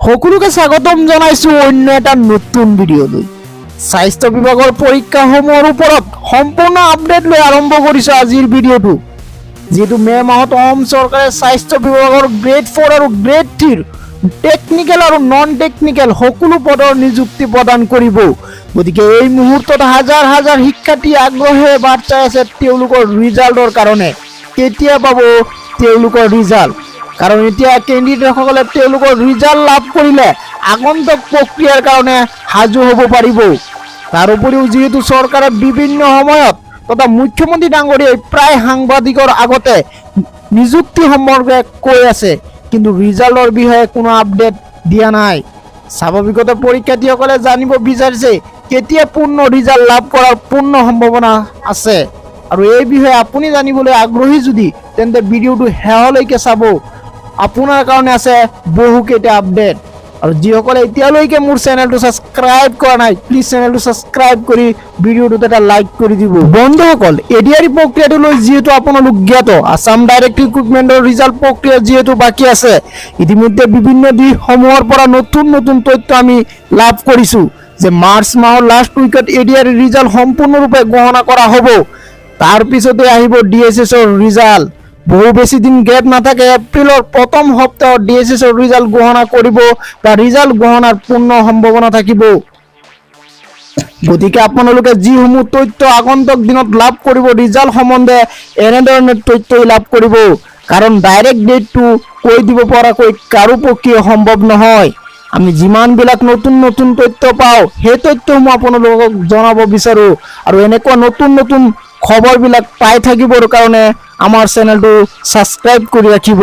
সকলোকে স্বাগতম জনাইছো অন্য এটা নতুন ভিডিঅ'লৈ। স্বাস্থ্য বিভাগৰ পৰীক্ষাসমূহৰ ওপৰত সম্পূৰ্ণ আপডেট লৈ আৰম্ভ কৰিছো আজিৰ ভিডিঅ'টো। যেহেতু মে মাহত অসম চৰকাৰে স্বাস্থ্য বিভাগৰ গ্ৰেড 4 আৰু গ্ৰেড 3 টেকনিকেল আৰু নন টেকনিকেল সকলো পদৰ নিযুক্তি প্ৰদান কৰিব। গতিকে এই মুহূৰ্তত হাজাৰ হাজাৰ শিক্ষাৰ্থী আগ্ৰহেৰে বাট চাই আছে তেওঁলোকৰ ৰিজাল্টৰ কাৰণে। কেতিয়া পাব তেওঁলোকৰ ৰিজাল্ট? কাৰণ এতিয়া কেণ্ডিডেটসকলে তেওঁলোকৰ ৰিজাল্ট লাভ কৰিলে আগন্তুক প্ৰক্ৰিয়াৰ কাৰণে সাজু হ'ব পাৰিব। তাৰ উপৰিও যিহেতু চৰকাৰে বিভিন্ন সময়ত তথা মুখ্যমন্ত্ৰী ডাঙৰীয়াই প্ৰায় সাংবাদিকৰ আগতে নিযুক্তি সম্পৰ্কে কৈ আছে, কিন্তু ৰিজাল্টৰ বিষয়ে কোনো আপডেট দিয়া নাই। স্বাভাৱিকতে পৰীক্ষাৰ্থীসকলে জানিব বিচাৰিছে কেতিয়া পূৰ্ণ ৰিজাল্ট লাভ কৰাৰ পূৰ্ণ সম্ভাৱনা আছে। আৰু এই বিষয়ে আপুনি জানিবলৈ আগ্ৰহী যদি তেন্তে ভিডিঅ'টো শেষলৈকে চাব। আপোনাৰ কাৰণে আছে বহুকেইটা আপডেট। আৰু যিসকলে এতিয়ালৈকে মোৰ চেনেলটো ছাবস্ক্ৰাইব কৰা নাই প্লিজ চেনেলটো ছাবস্ক্ৰাইব কৰি ভিডিঅ'টোত এটা লাইক কৰি দিব। বন্ধুসকল, এডিআৰই প্ৰক্ৰিয়াটো লৈ যিহেতু আপোনালোক জ্ঞাত, আছাম ডাইৰেক্ট ৰিক্ৰুটমেণ্টৰ ৰিজাল্ট প্ৰক্ৰিয়া যিহেতু বাকী আছে, ইতিমধ্যে বিভিন্ন দিশসমূহৰ পৰা নতুন নতুন তথ্য আমি লাভ কৰিছোঁ যে মাৰ্চ মাহৰ লাষ্ট উইকত এডিআৰই ৰিজাল্ট সম্পূৰ্ণৰূপে গণনা কৰা হ'ব। তাৰ পিছতে আহিব ডিএছএছৰ ৰিজাল্ট। বহু বেছি দিন গেপ নাথাকে, এপ্ৰিলৰ প্ৰথম সপ্তাহত ডিএছএছৰ ৰিজাল্ট গণনা কৰিব বা ৰিজাল্ট গণনাৰ পূৰ্ণ সম্ভাৱনা থাকিব। গতিকে আপোনালোকে যিসমূহ তথ্য আগন্তুক দিনত লাভ কৰিব ৰিজাল্ট সম্বন্ধে এনেধৰণৰ তথ্যই লাভ কৰিব। কাৰণ ডাইৰেক্ট ডেটটো কৈ দিব পৰাকৈ কাৰো পক্ষে সম্ভৱ নহয়। আমি যিমানবিলাক নতুন নতুন তথ্য পাওঁ সেই তথ্যসমূহ আপোনালোকক জনাব বিচাৰোঁ। আৰু এনেকুৱা নতুন নতুন খবৰবিলাক পাই থাকিবৰ কাৰণে আমাৰ চেনেলটো ছাবস্ক্ৰাইব কৰি ৰাখিব।